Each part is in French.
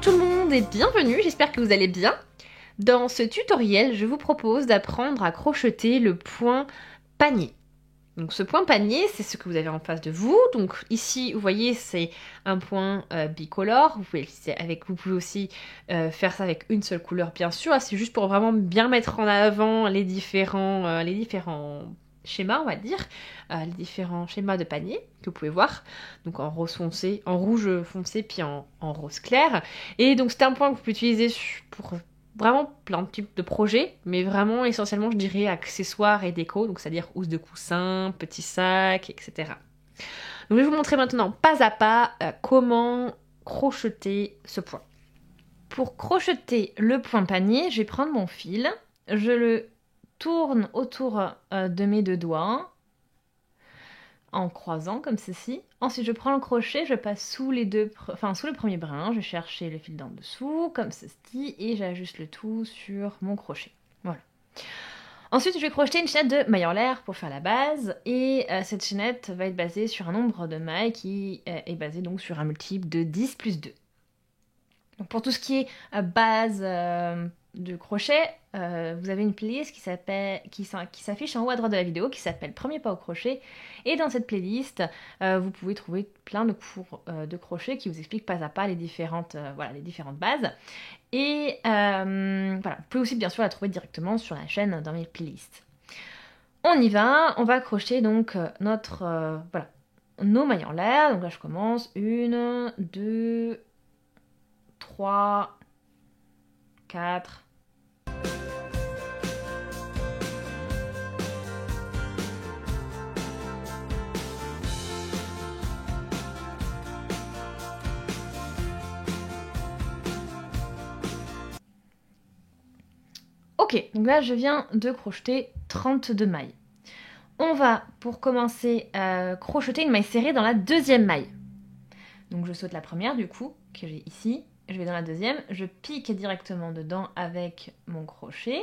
tout le monde et bienvenue, j'espère que vous allez bien. Dans ce tutoriel, je vous propose d'apprendre à crocheter le point panier. Donc ce point panier, c'est ce que vous avez en face de vous. Donc ici, vous voyez, c'est un point bicolore. Vous pouvez aussi faire ça avec une seule couleur, bien sûr. C'est juste pour vraiment bien mettre en avant les différents schémas, on va dire, les différents schémas de panier que vous pouvez voir. Donc en rose foncé, en rouge foncé, puis en rose clair. Et donc c'est un point que vous pouvez utiliser pour vraiment plein de types de projets, mais vraiment essentiellement je dirais accessoires et déco, donc c'est-à-dire housse de coussin, petits sacs, etc. Donc je vais vous montrer maintenant pas à pas comment crocheter ce point. Pour crocheter le point panier, je vais prendre mon fil, je le tourne autour de mes deux doigts en croisant comme ceci. Ensuite, je prends le crochet, je passe sous le premier brin, je vais chercher le fil d'en dessous, comme ceci, et j'ajuste le tout sur mon crochet. Voilà. Ensuite, je vais crocheter une chaînette de mailles en l'air pour faire la base, et cette chaînette va être basée sur un nombre de mailles qui est basé donc sur un multiple de 10 plus 2. Donc pour tout ce qui est base de crochet, vous avez une playlist qui s'affiche en haut à droite de la vidéo qui s'appelle Premier pas au crochet. Et dans cette playlist, vous pouvez trouver plein de cours de crochet qui vous expliquent pas à pas les différentes bases. Et voilà, vous pouvez aussi bien sûr la trouver directement sur la chaîne dans mes playlists. On y va, on va crocheter donc nos mailles en l'air. Donc là je commence, 1, 2, 3, 4. Ok, donc là je viens de crocheter 32 mailles. On va, pour commencer, crocheter une maille serrée dans la deuxième maille. Donc je saute la première du coup, que j'ai ici. Je vais dans la deuxième, je pique directement dedans avec mon crochet.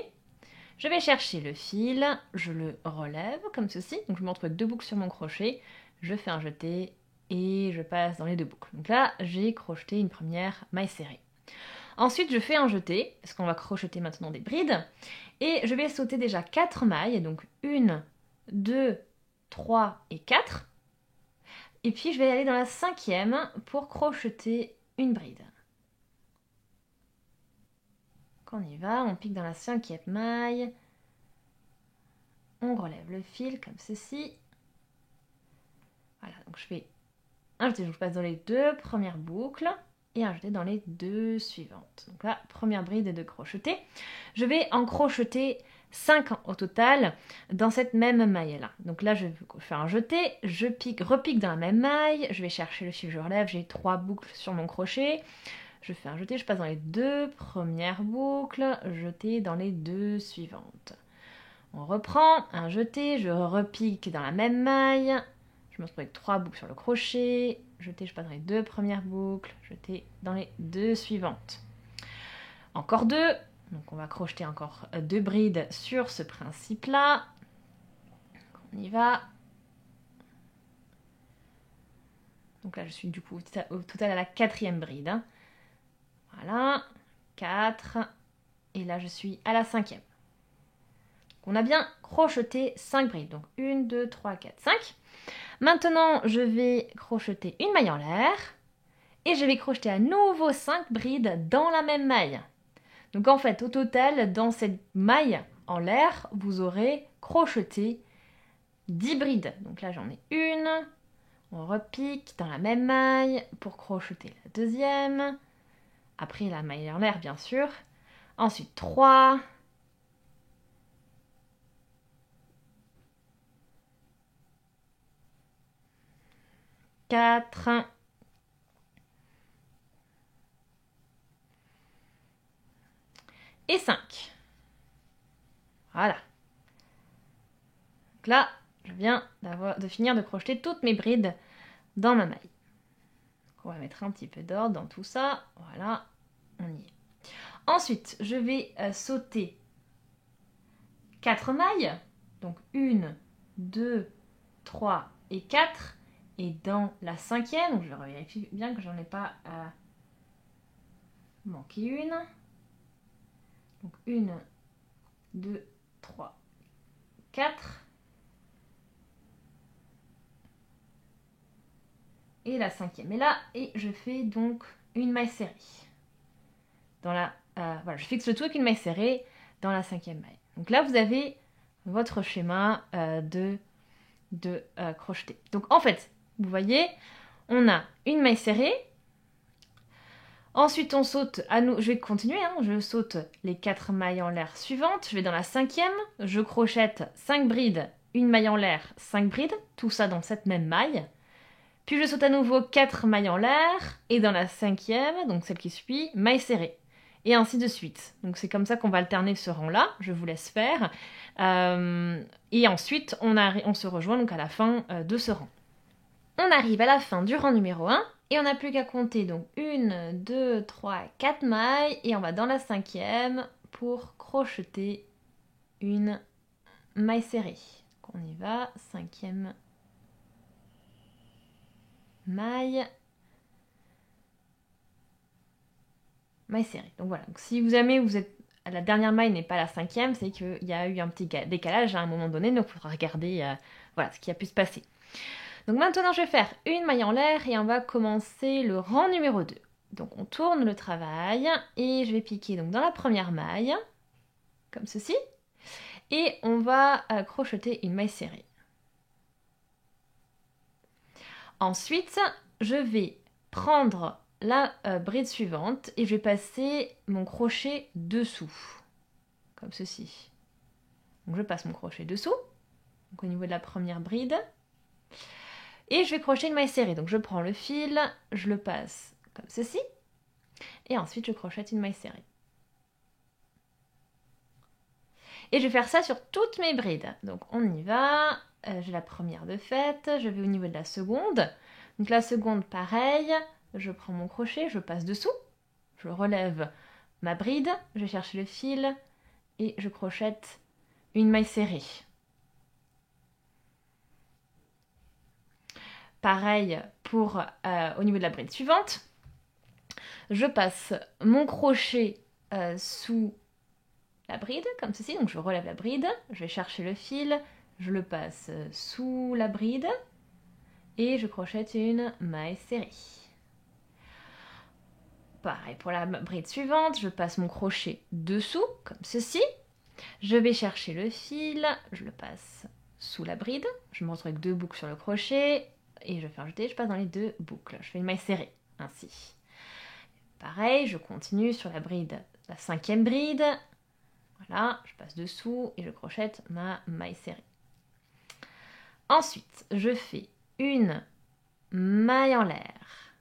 Je vais chercher le fil, je le relève comme ceci. Donc je me retrouve avec deux boucles sur mon crochet. Je fais un jeté et je passe dans les deux boucles. Donc là, j'ai crocheté une première maille serrée. Ensuite, je fais un jeté, parce qu'on va crocheter maintenant des brides. Et je vais sauter déjà 4 mailles, donc 1, 2, 3 et 4. Et puis je vais aller dans la 5e pour crocheter une bride. Donc on y va, on pique dans la 5e maille. On relève le fil comme ceci. Voilà, donc je fais un jeté, je passe dans les deux premières boucles et un jeté dans les deux suivantes. Donc là, première bride de crocheter. Je vais en crocheter 5 au total dans cette même maille là. Donc là, je fais un jeté, je repique dans la même maille, je vais chercher le fil, je relève, j'ai 3 boucles sur mon crochet. Je fais un jeté, je passe dans les deux premières boucles, jeté dans les deux suivantes. On reprend, un jeté, je repique dans la même maille, je me retrouve avec 3 boucles sur le crochet, jeté, je passe dans les deux premières boucles, jeté dans les deux suivantes. Encore 2, donc on va crocheter encore 2 brides sur ce principe-là. On y va. Donc là je suis du coup au total à la 4e bride. Voilà, 4, et là je suis à la 5e. On a bien crocheté 5 brides, donc 1, 2, 3, 4, 5. Maintenant, je vais crocheter une maille en l'air et je vais crocheter à nouveau 5 brides dans la même maille. Donc en fait, au total, dans cette maille en l'air, vous aurez crocheté 10 brides. Donc là, j'en ai une. On repique dans la même maille pour crocheter la deuxième. Après, la maille en l'air, bien sûr. Ensuite, 3. 4 et 5. Voilà. Donc là, je viens de finir de crocheter toutes mes brides dans ma maille. Donc on va mettre un petit peu d'ordre dans tout ça. Voilà, on y est. Ensuite, je vais sauter 4 mailles. Donc 1, 2, 3 et 4. Et dans la 5e, donc je vérifie bien que j'en ai pas manquer une. Donc 1, 2, 3, 4. Et la 5e est là. Et je fais donc une maille serrée. Voilà, je fixe le tout avec une maille serrée dans la 5e maille. Donc là, vous avez votre schéma de crocheté. Donc en fait, vous voyez, on a une maille serrée. Ensuite, on saute à nous. Je vais continuer, je saute les 4 mailles en l'air suivantes. Je vais dans la 5e, je crochette 5 brides, une maille en l'air, 5 brides, tout ça dans cette même maille. Puis je saute à nouveau 4 mailles en l'air, et dans la 5e, donc celle qui suit, maille serrée. Et ainsi de suite. Donc c'est comme ça qu'on va alterner ce rang-là, je vous laisse faire. Et ensuite, on se rejoint donc à la fin de ce rang. On arrive à la fin du rang numéro 1, et on n'a plus qu'à compter donc 1, 2, 3, 4 mailles, et on va dans la 5e pour crocheter une maille serrée. Donc on y va, 5e maille serrée. Donc voilà, donc si jamais vous êtes la dernière maille n'est pas la 5e, c'est qu'il y a eu un petit décalage à un moment donné, donc il faudra regarder voilà, ce qui a pu se passer. Donc maintenant je vais faire une maille en l'air et on va commencer le rang numéro 2. Donc on tourne le travail et je vais piquer donc dans la première maille, comme ceci, et on va crocheter une maille serrée. Ensuite, je vais prendre la bride suivante et je vais passer mon crochet dessous, comme ceci. Donc je passe mon crochet dessous, donc au niveau de la première bride, et je vais crocheter une maille serrée. Donc je prends le fil, je le passe comme ceci, et ensuite je crochette une maille serrée. Et je vais faire ça sur toutes mes brides. Donc on y va, j'ai la première de faite, je vais au niveau de la seconde. Donc la seconde, pareil, je prends mon crochet, je passe dessous, je relève ma bride, je cherche le fil et je crochette une maille serrée. Pareil pour au niveau de la bride suivante, je passe mon crochet sous la bride, comme ceci, donc je relève la bride, je vais chercher le fil, je le passe sous la bride et je crochette une maille serrée. Pareil pour la bride suivante, je passe mon crochet dessous, comme ceci, je vais chercher le fil, je le passe sous la bride, je me retrouve avec 2 boucles sur le crochet et je fais un jeté, je passe dans les 2 boucles, je fais une maille serrée, ainsi. Pareil, je continue sur la bride, la 5e bride. Voilà, je passe dessous et je crochette ma maille serrée. Ensuite, je fais une maille en l'air.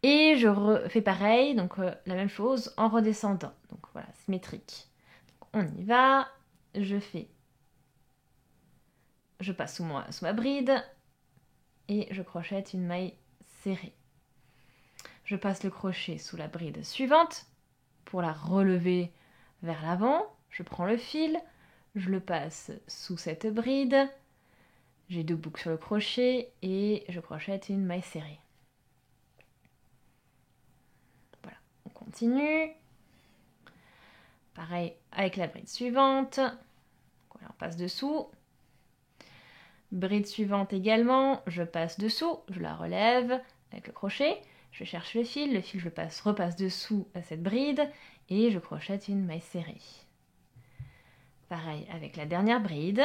Et je fais pareil, donc la même chose en redescendant. Donc voilà, symétrique. Donc, on y va. Je passe sous ma bride et je crochette une maille serrée. Je passe le crochet sous la bride suivante. Pour la relever vers l'avant, je prends le fil, je le passe sous cette bride, j'ai 2 boucles sur le crochet et je crochette une maille serrée. Voilà, on continue. Pareil avec la bride suivante, voilà, on passe dessous. Bride suivante également, je passe dessous, je la relève avec le crochet. Je cherche le fil je repasse dessous à cette bride et je crochette une maille serrée. Pareil avec la dernière bride.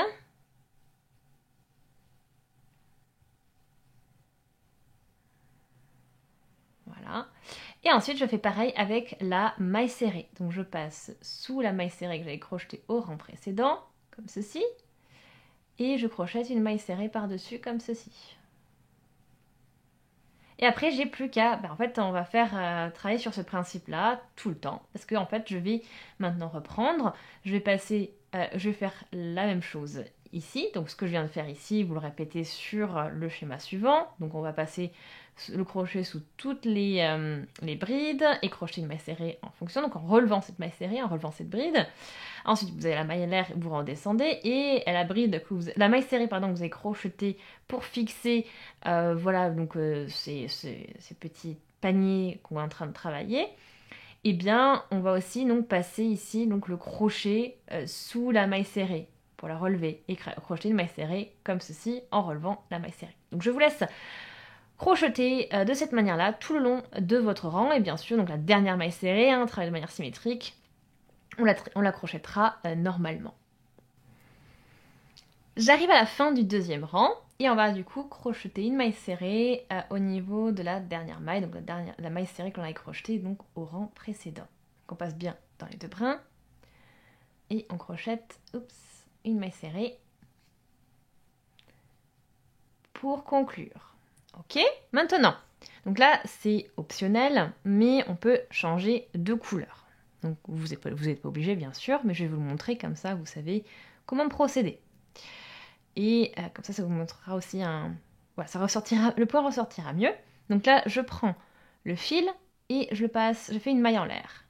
Voilà. Et ensuite, je fais pareil avec la maille serrée. Donc, je passe sous la maille serrée que j'avais crochetée au rang précédent, comme ceci. Et je crochette une maille serrée par-dessus, comme ceci. Et après, j'ai plus qu'à... en fait, on va faire travailler sur ce principe-là tout le temps. Parce que, en fait, je vais maintenant reprendre. Je vais faire la même chose ici. Donc, ce que je viens de faire ici, vous le répétez sur le schéma suivant. Donc, on va passer le crochet sous toutes les brides et crocheter une maille serrée en fonction. Donc, en relevant cette maille serrée, en relevant cette bride. Ensuite, vous avez la maille à l'air, vous redescendez et la maille serrée que vous avez crochetée pour fixer, voilà, donc ces petits panier qu'on est en train de travailler, eh bien, on va aussi donc passer ici donc le crochet sous la maille serrée pour la relever et crocheter une maille serrée comme ceci en relevant la maille serrée. Donc je vous laisse crocheter de cette manière-là tout le long de votre rang et bien sûr donc la dernière maille serrée, hein, travaille de manière symétrique, on la crochettera normalement. J'arrive à la fin du deuxième rang et on va du coup crocheter une maille serrée au niveau de la dernière maille, donc la maille serrée qu'on avait crochetée donc au rang précédent. Donc on passe bien dans les deux brins et on crochette une maille serrée pour conclure. Ok, maintenant, donc là c'est optionnel, mais on peut changer de couleur. Donc vous n'êtes pas obligé bien sûr, mais je vais vous le montrer comme ça vous savez comment procéder. Et comme ça vous montrera aussi voilà, le point ressortira mieux. Donc là, je prends le fil et je fais une maille en l'air.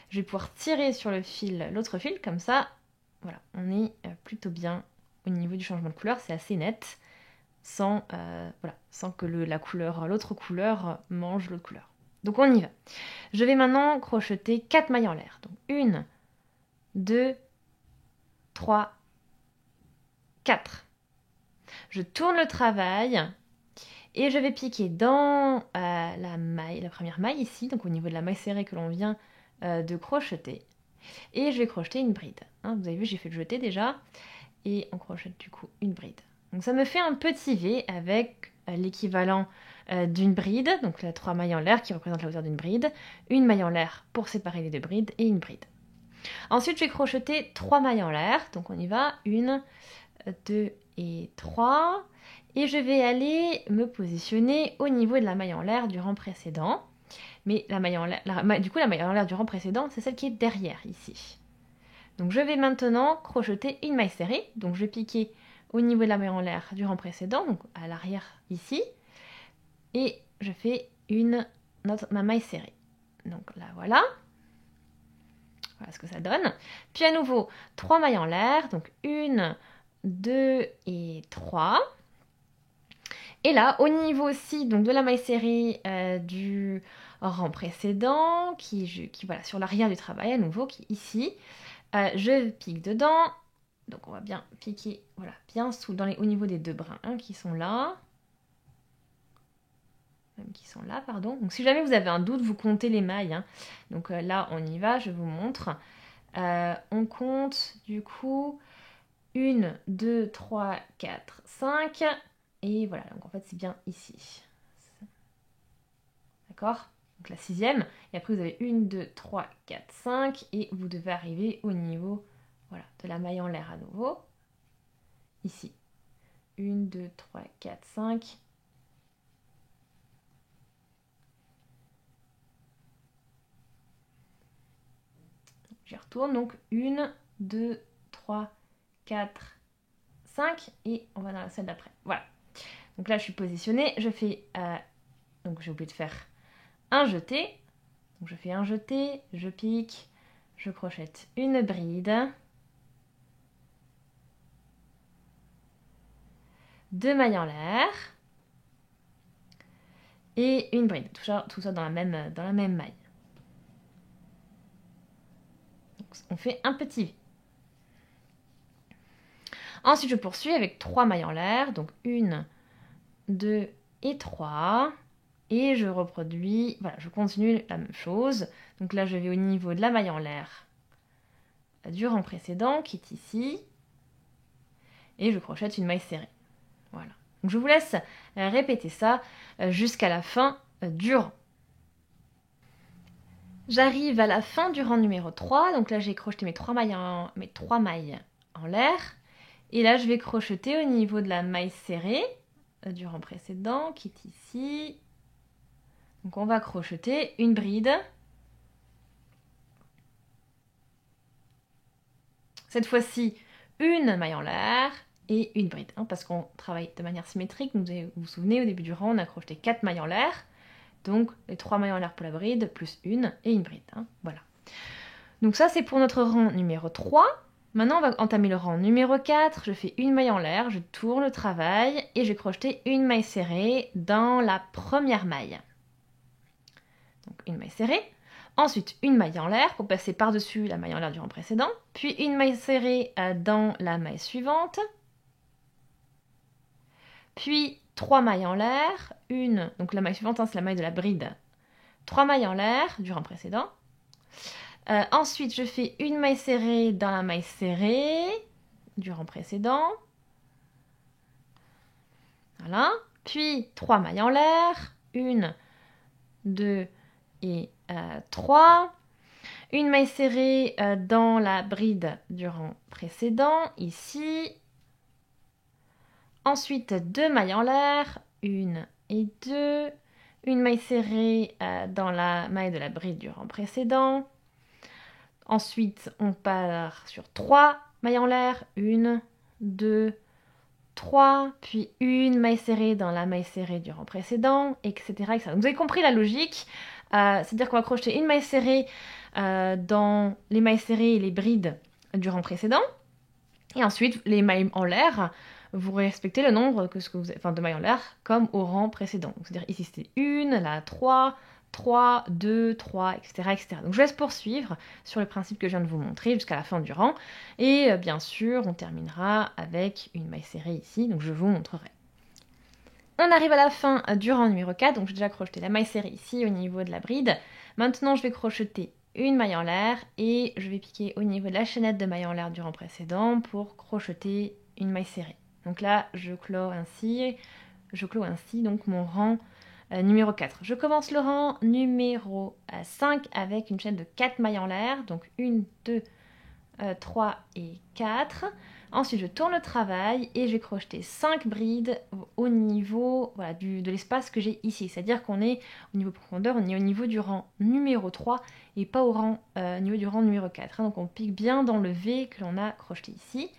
Je vais pouvoir tirer sur le fil, l'autre fil, comme ça, voilà, on est plutôt bien au niveau du changement de couleur, c'est assez net, sans que l'autre couleur mange l'autre couleur. Donc on y va. Je vais maintenant crocheter 4 mailles en l'air. Donc 1, 2, 3, 4. Je tourne le travail et je vais piquer dans la première maille ici, donc au niveau de la maille serrée que l'on vient de crocheter. Et je vais crocheter une bride. Hein, vous avez vu, j'ai fait le jeté déjà. Et on crochette du coup une bride. Donc ça me fait un petit V avec l'équivalent d'une bride, donc la 3 mailles en l'air qui représentent la hauteur d'une bride, une maille en l'air pour séparer les deux brides et une bride. Ensuite, je vais crocheter 3 mailles en l'air, donc on y va, 1, 2 et 3. Et je vais aller me positionner au niveau de la maille en l'air du rang précédent. Mais la maille en l'air du rang précédent, c'est celle qui est derrière ici. Donc je vais maintenant crocheter une maille serrée. Donc je vais piquer au niveau de la maille en l'air du rang précédent, donc à l'arrière ici. Et je fais ma maille serrée. Donc là voilà. Voilà ce que ça donne. Puis à nouveau, 3 mailles en l'air. Donc 1, 2 et 3. Et là, au niveau aussi donc, de la maille serrée du rang précédent, qui voilà, sur l'arrière du travail à nouveau, qui est ici, je pique dedans. Donc on va bien piquer voilà, bien au niveau des deux brins qui sont là. Donc si jamais vous avez un doute, vous comptez les mailles. Hein. Donc là, on y va, je vous montre. On compte du coup 1, 2, 3, 4, 5. Et voilà, donc en fait c'est bien ici. D'accord? Donc la 6e. Et après vous avez 1, 2, 3, 4, 5. Et vous devez arriver au niveau voilà, de la maille en l'air à nouveau. Ici. 1, 2, 3, 4, 5. J'y retourne. Donc 1, 2, 3, 4, 5. Et on va dans la salle d'après. Voilà. Donc là je suis positionnée. Je fais... donc j'ai oublié de faire un jeté. Donc je fais un jeté, je pique, je crochette une bride, 2 mailles en l'air et une bride. Tout ça dans la même maille. Donc on fait un petit V. Ensuite je poursuis avec 3 mailles en l'air, donc 1, 2 et 3. Et je reproduis, voilà, je continue la même chose. Donc là, je vais au niveau de la maille en l'air du rang précédent, qui est ici. Et je crochette une maille serrée. Voilà. Donc je vous laisse répéter ça jusqu'à la fin du rang. J'arrive à la fin du rang numéro 3. Donc là, j'ai crocheté mes 3 mailles en l'air. Et là, je vais crocheter au niveau de la maille serrée du rang précédent, qui est ici. Donc on va crocheter une bride. Cette fois-ci, une maille en l'air et une bride. Hein, parce qu'on travaille de manière symétrique. Vous vous souvenez, au début du rang, on a crocheté 4 mailles en l'air. Donc les 3 mailles en l'air pour la bride, plus une et une bride. Hein, voilà. Donc ça, c'est pour notre rang numéro 3. Maintenant, on va entamer le rang numéro 4. Je fais une maille en l'air, je tourne le travail et je vais crocheter une maille serrée dans la première maille. Donc une maille serrée. Ensuite, une maille en l'air pour passer par-dessus la maille en l'air du rang précédent. Puis une maille serrée dans la maille suivante. Puis 3 mailles en l'air. Une, donc la maille suivante, hein, c'est la maille de la bride. 3 mailles en l'air du rang précédent. Ensuite, je fais une maille serrée dans la maille serrée du rang précédent. Voilà. Puis 3 mailles en l'air. 1, 2 et 3. Une maille serrée dans la bride du rang précédent, ici. Ensuite, 2 mailles en l'air. 1 et 2. Une maille serrée dans la maille de la bride du rang précédent. Ensuite, on part sur 3 mailles en l'air. 1, 2, 3. Puis une maille serrée dans la maille serrée du rang précédent, etc. etc. Donc, vous avez compris la logique. C'est-à-dire qu'on va crocheter une maille serrée dans les mailles serrées et les brides du rang précédent. Et ensuite, les mailles en l'air, vous respectez le nombre de mailles en l'air comme au rang précédent. C'est-à-dire ici, c'était 1, là 3, 3, 2, 3, etc., etc. Donc je laisse poursuivre sur le principe que je viens de vous montrer jusqu'à la fin du rang. Et bien sûr, on terminera avec une maille serrée ici, donc je vous montrerai. On arrive à la fin du rang numéro 4, donc j'ai déjà crocheté la maille serrée ici au niveau de la bride. Maintenant, je vais crocheter une maille en l'air et je vais piquer au niveau de la chaînette de maille en l'air du rang précédent pour crocheter une maille serrée. Donc là, je clôt ainsi donc mon rang numéro 4. Je commence le rang numéro 5 avec une chaîne de 4 mailles en l'air, donc 1, 2, 3 et 4. Ensuite, je tourne le travail et je vais crocheter 5 brides au niveau de l'espace que j'ai ici. C'est-à-dire qu'on est au niveau profondeur, on est au niveau du rang numéro 3 et pas au niveau du rang numéro 4. Donc on pique bien dans le V que l'on a crocheté ici.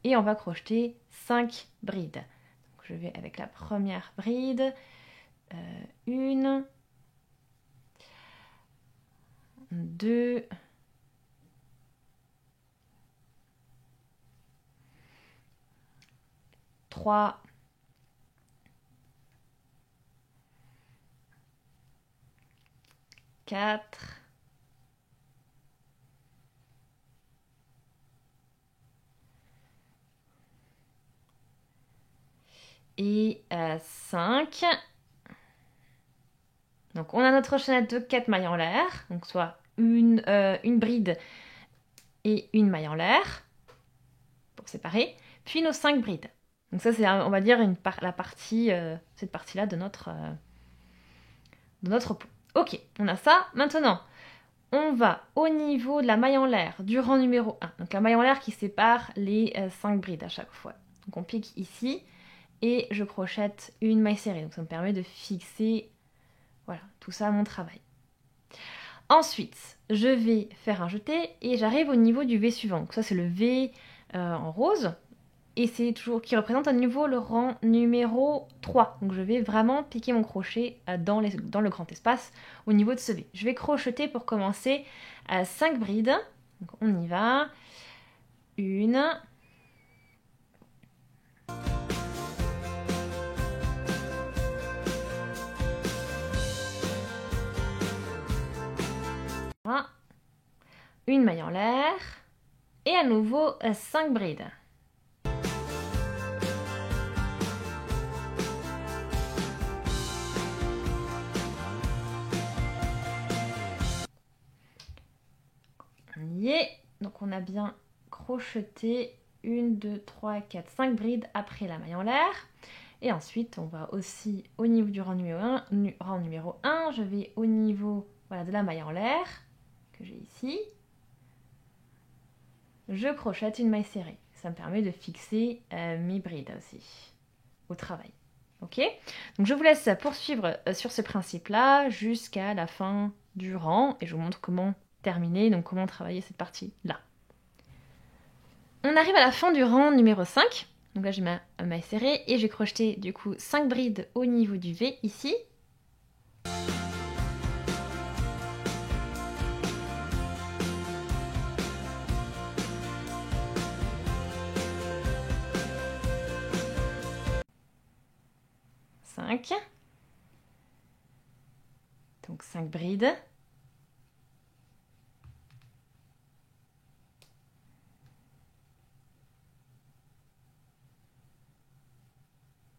Et on va crocheter 5 brides. Donc, je vais avec la première bride. 1, 2, 3, 4, et 5. Donc on a notre chaînette de 4 mailles en l'air, donc soit une bride et une maille en l'air, pour séparer, puis nos 5 brides. Donc ça c'est, on va dire, cette partie-là de notre pot. Ok, on a ça. Maintenant, on va au niveau de la maille en l'air du rang numéro 1. Donc la maille en l'air qui sépare les 5 brides à chaque fois. Donc on pique ici et je crochette une maille serrée. Donc ça me permet de fixer tout ça à mon travail. Ensuite, je vais faire un jeté et j'arrive au niveau du V suivant. Donc ça c'est le V en rose. Et c'est toujours qui représente à nouveau le rang numéro 3. Donc je vais vraiment piquer mon crochet dans le grand espace au niveau de ce V. Je vais crocheter pour commencer 5 brides. Donc on y va. 1. 1 maille en l'air. Et à nouveau 5 brides. Donc on a bien crocheté 1, 2, 3, 4, 5 brides après la maille en l'air. Et ensuite on va aussi au niveau du rang numéro 1, je vais au niveau de la maille en l'air que j'ai ici. Je crochette une maille serrée. Ça me permet de fixer mes brides aussi au travail. Ok, donc je vous laisse poursuivre sur ce principe-là jusqu'à la fin du rang et je vous montre comment terminer, donc comment travailler cette partie-là. On arrive à la fin du rang numéro 5. Donc là j'ai ma maille serrée et j'ai crocheté du coup 5 brides au niveau du V ici. Donc 5 brides.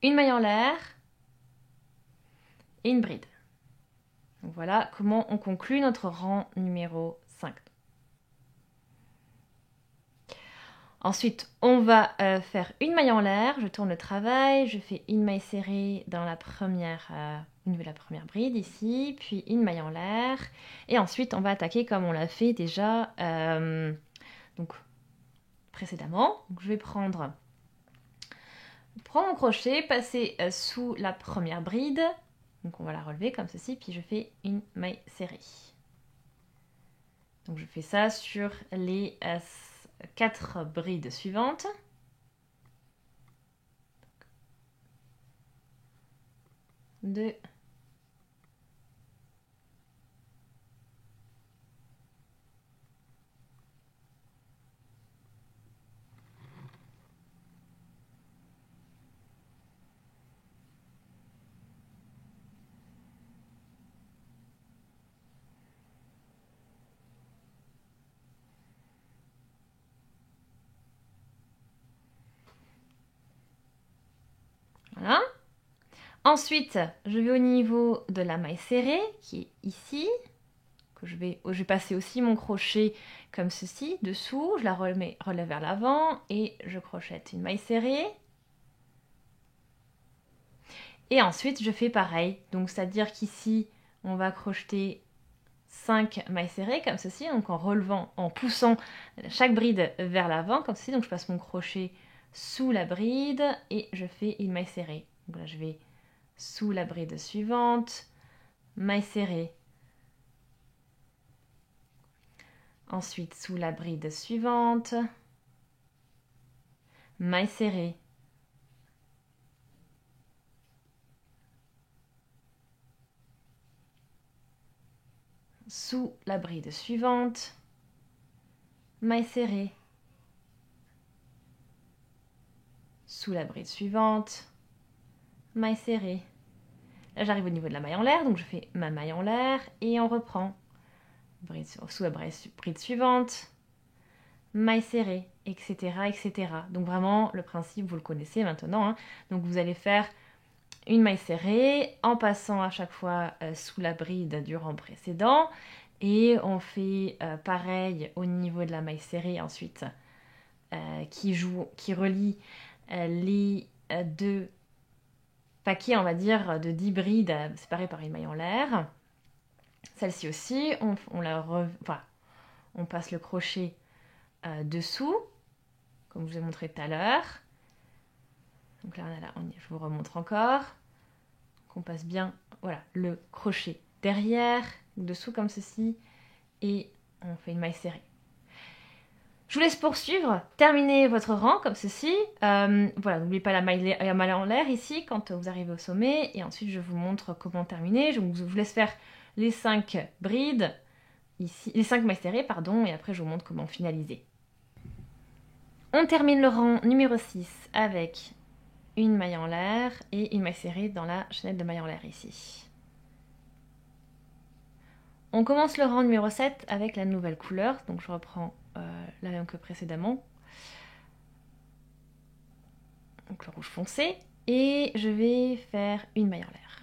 Une maille en l'air et une bride. Donc voilà comment on conclut notre rang numéro 5. Ensuite, on va faire une maille en l'air, je tourne le travail, je fais une maille serrée dans la première, au niveau de la première bride ici, puis une maille en l'air, et ensuite on va attaquer comme on l'a fait déjà donc, précédemment. Donc, je vais prendre mon crochet, passer sous la première bride, donc on va la relever comme ceci, puis je fais une maille serrée. Donc je fais ça sur les 4 brides suivantes. Deux. Voilà. Ensuite, je vais au niveau de la maille serrée qui est ici. Je vais passer aussi mon crochet comme ceci, dessous. Je la relève vers l'avant et je crochette une maille serrée. Et ensuite, je fais pareil. Donc, c'est-à-dire qu'ici, on va crocheter 5 mailles serrées comme ceci, donc en relevant, en poussant chaque bride vers l'avant comme ceci. Donc, je passe mon crochet sous la bride et je fais une maille serrée. Donc là, je vais sous la bride suivante, maille serrée. Ensuite, sous la bride suivante, maille serrée. Sous la bride suivante, maille serrée. Sous la bride suivante, maille serrée. Là, j'arrive au niveau de la maille en l'air, donc je fais ma maille en l'air et on reprend. Sous la bride suivante, maille serrée, etc., etc. Donc vraiment, le principe, vous le connaissez maintenant. Hein. Donc vous allez faire une maille serrée en passant à chaque fois sous la bride du rang précédent. Et on fait pareil au niveau de la maille serrée ensuite, qui relie les 2 paquets, on va dire, de 10 brides séparées par une maille en l'air. Celle-ci aussi, on passe le crochet dessous, comme je vous ai montré tout à l'heure. Donc là, je vous remontre encore. On passe bien le crochet derrière, dessous comme ceci, et on fait une maille serrée. Je vous laisse poursuivre, terminer votre rang comme ceci. Voilà, n'oubliez pas la maille en l'air ici quand vous arrivez au sommet. Et ensuite, je vous montre comment terminer. Je vous laisse faire les 5 brides, ici, les 5 mailles serrées, pardon, et après je vous montre comment finaliser. On termine le rang numéro 6 avec une maille en l'air et une maille serrée dans la chaînette de maille en l'air ici. On commence le rang numéro 7 avec la nouvelle couleur, donc je reprends la même que précédemment. Donc le rouge foncé, et je vais faire une maille en l'air.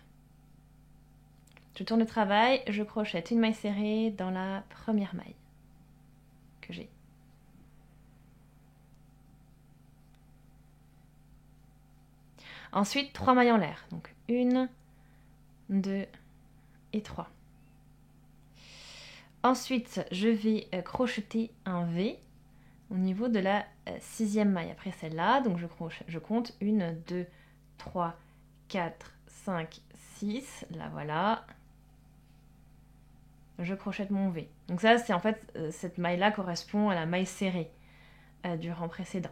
Je tourne le travail, je crochette une maille serrée dans la première maille que j'ai. Ensuite, 3 mailles en l'air. Donc 1, 2 et 3. Ensuite, je vais crocheter un V au niveau de la 6e maille après celle-là. Donc je compte 1, 2, 3, 4, 5, 6. Là voilà. Je crochette mon V. Donc ça, c'est en fait, cette maille-là correspond à la maille serrée du rang précédent.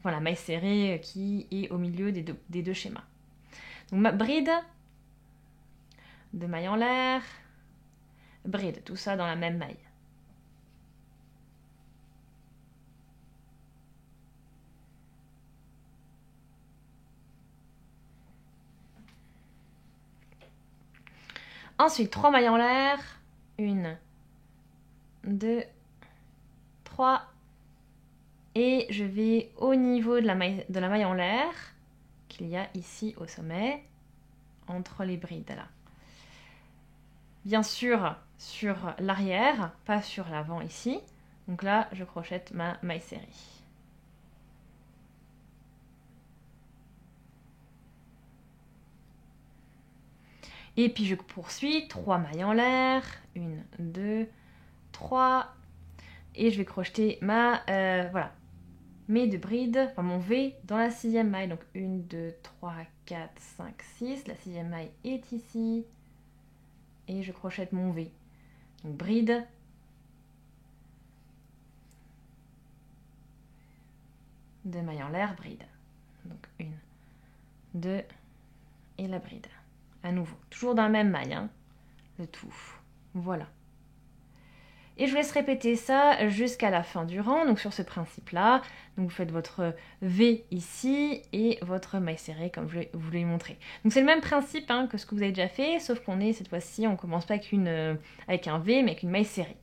Voilà, maille serrée qui est au milieu des deux schémas. Donc ma bride, 2 mailles en l'air, bride, tout ça dans la même maille. Ensuite, 3 mailles en l'air. 1, 2, 3. Et je vais au niveau de la maille en l'air qu'il y a ici au sommet, entre les brides là. Bien sûr, sur l'arrière, pas sur l'avant ici. Donc là, je crochette ma maille serrée. Et puis je poursuis, 3 mailles en l'air, 1, 2, 3, et je vais crocheter mes 2 brides, enfin mon V dans la 6e maille, donc 1, 2, 3, 4, 5, 6, la 6e maille est ici, et je crochette mon V, donc bride, deux mailles en l'air, bride, donc 1, 2, et la bride. À nouveau, toujours dans la même maille, hein, le tout. Voilà. Et je vous laisse répéter ça jusqu'à la fin du rang, donc sur ce principe-là. Donc vous faites votre V ici et votre maille serrée comme je vous l'ai montré. Donc c'est le même principe hein, que ce que vous avez déjà fait, sauf qu'on est cette fois-ci, on commence pas avec un V, mais avec une maille serrée.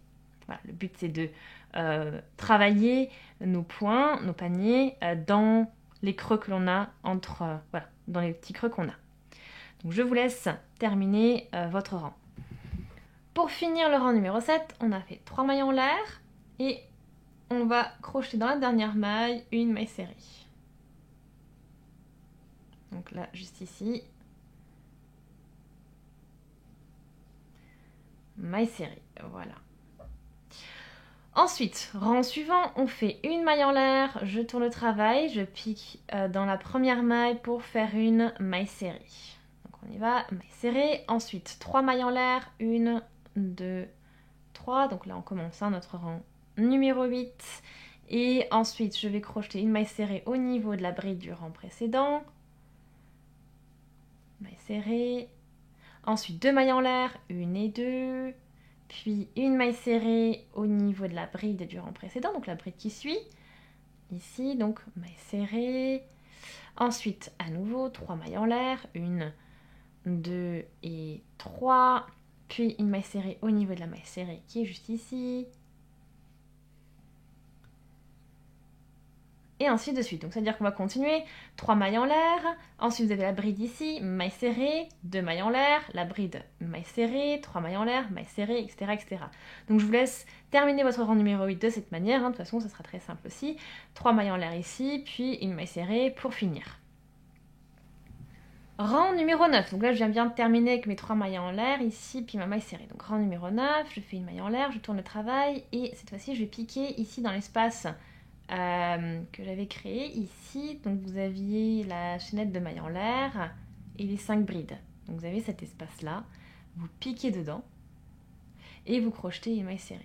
Voilà, le but c'est de travailler nos points, nos paniers dans les creux que l'on a dans les petits creux qu'on a. Donc je vous laisse terminer votre rang. Pour finir le rang numéro 7, on a fait 3 mailles en l'air et on va crocheter dans la dernière maille une maille serrée. Donc là, juste ici. Maille serrée, voilà. Ensuite, rang suivant, on fait une maille en l'air, je tourne le travail, je pique dans la première maille pour faire une maille serrée. Donc on y va, maille serrée. Ensuite, 3 mailles en l'air, 1, 2, 3. Donc là, on commence notre rang numéro 8. Et ensuite, je vais crocheter une maille serrée au niveau de la bride du rang précédent. Maille serrée. Ensuite, 2 mailles en l'air, 1 et 2. Puis une maille serrée au niveau de la bride du rang précédent, donc la bride qui suit. Ici, donc maille serrée. Ensuite, à nouveau, 3 mailles en l'air. 1, 2 et 3. Puis une maille serrée au niveau de la maille serrée qui est juste ici. Et ainsi de suite. Donc, c'est-à-dire qu'on va continuer 3 mailles en l'air. Ensuite, vous avez la bride ici, maille serrée, 2 mailles en l'air, la bride, maille serrée, 3 mailles en l'air, maille serrée, etc., etc. Donc, je vous laisse terminer votre rang numéro 8 de cette manière. De toute façon, ça sera très simple aussi. 3 mailles en l'air ici, puis une maille serrée pour finir. Rang numéro 9. Donc là, je viens bien de terminer avec mes 3 mailles en l'air ici, puis ma maille serrée. Donc, rang numéro 9, je fais une maille en l'air, je tourne le travail. Et cette fois-ci, je vais piquer ici dans l'espace que j'avais créé ici. Donc vous aviez la chaînette de mailles en l'air et les 5 brides. Donc vous avez cet espace là, vous piquez dedans et vous crochetez une maille serrée.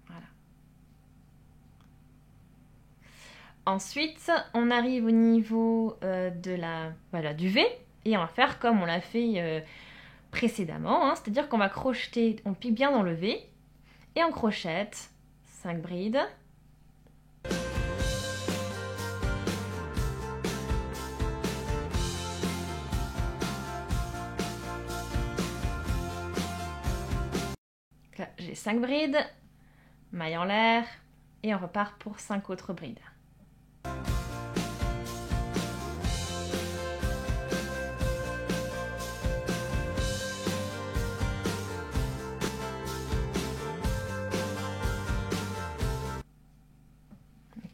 Voilà. Ensuite, on arrive au niveau du V et on va faire comme on l'a fait précédemment, hein, c'est-à-dire qu'on va crocheter, on pique bien dans le V. Et on crochette 5 brides. Là, j'ai 5 brides, maille en l'air, et on repart pour 5 autres brides.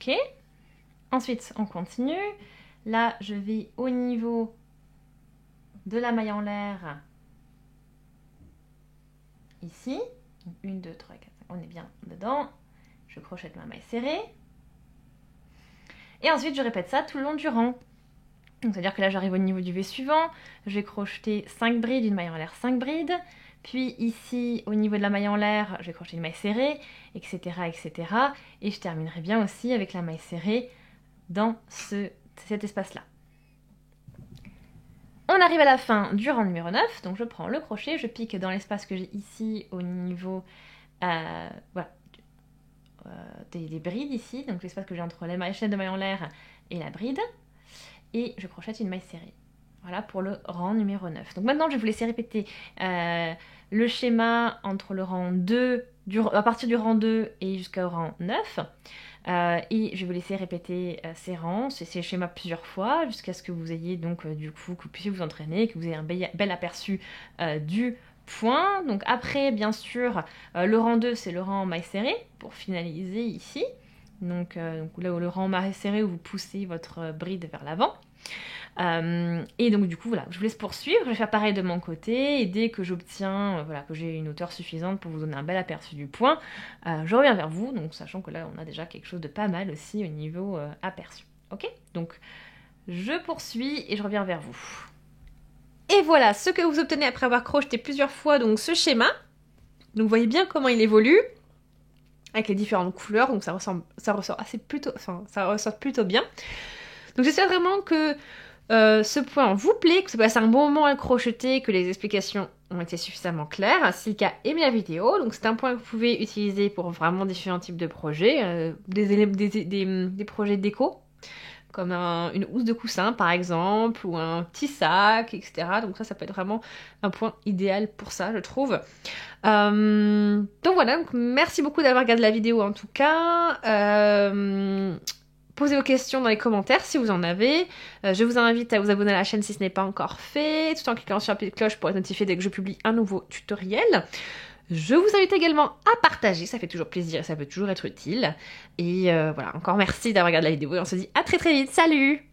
Ok. Ensuite, on continue. Là, je vais au niveau de la maille en l'air. Ici. 1, 2, 3, 4, 5. On est bien dedans. Je crochette ma maille serrée. Et ensuite, je répète ça tout le long du rang. Donc, c'est-à-dire que là, j'arrive au niveau du V suivant. Je vais crocheter 5 brides, une maille en l'air, 5 brides. Puis ici, au niveau de la maille en l'air, je vais crocheter une maille serrée, etc., etc. Et je terminerai bien aussi avec la maille serrée dans cet espace-là. On arrive à la fin du rang numéro 9, donc je prends le crochet, je pique dans l'espace que j'ai ici au niveau des brides ici, donc l'espace que j'ai entre la chaîne de maille en l'air et la bride, et je crochette une maille serrée. Voilà pour le rang numéro 9. Donc maintenant, je vais vous laisser répéter le schéma entre le rang 2, à partir du rang 2 et jusqu'au rang 9. Et je vais vous laisser répéter ces rangs, ces schémas plusieurs fois, jusqu'à ce que vous ayez donc du coup, que vous puissiez vous entraîner, que vous ayez un bel aperçu du point. Donc après, bien sûr, le rang 2, c'est le rang maille serrée, pour finaliser ici. Donc là où le rang maille serrée, où vous poussez votre bride vers l'avant. Et donc du coup voilà, je vous laisse poursuivre, je vais faire pareil de mon côté et dès que j'obtiens, voilà, que j'ai une hauteur suffisante pour vous donner un bel aperçu du point, je reviens vers vous, donc sachant que là on a déjà quelque chose de pas mal aussi au niveau aperçu. Ok, donc je poursuis et je reviens vers vous. Et voilà ce que vous obtenez après avoir crocheté plusieurs fois donc ce schéma. Donc vous voyez bien comment il évolue avec les différentes couleurs, donc ça ressort plutôt bien. Donc j'espère vraiment que ce point vous plaît, que vous passez un bon moment à le crocheter, que les explications ont été suffisamment claires. Si le cas, aimez la vidéo. Donc c'est un point que vous pouvez utiliser pour vraiment différents types de projets, des projets déco, comme une housse de coussin par exemple, ou un petit sac, etc. Donc ça peut être vraiment un point idéal pour ça, je trouve. Donc voilà, donc merci beaucoup d'avoir regardé la vidéo en tout cas. Posez vos questions dans les commentaires si vous en avez. Je vous invite à vous abonner à la chaîne si ce n'est pas encore fait, tout en cliquant sur la petite cloche pour être notifié dès que je publie un nouveau tutoriel. Je vous invite également à partager, ça fait toujours plaisir et ça peut toujours être utile. Et voilà, encore merci d'avoir regardé la vidéo et on se dit à très très vite. Salut!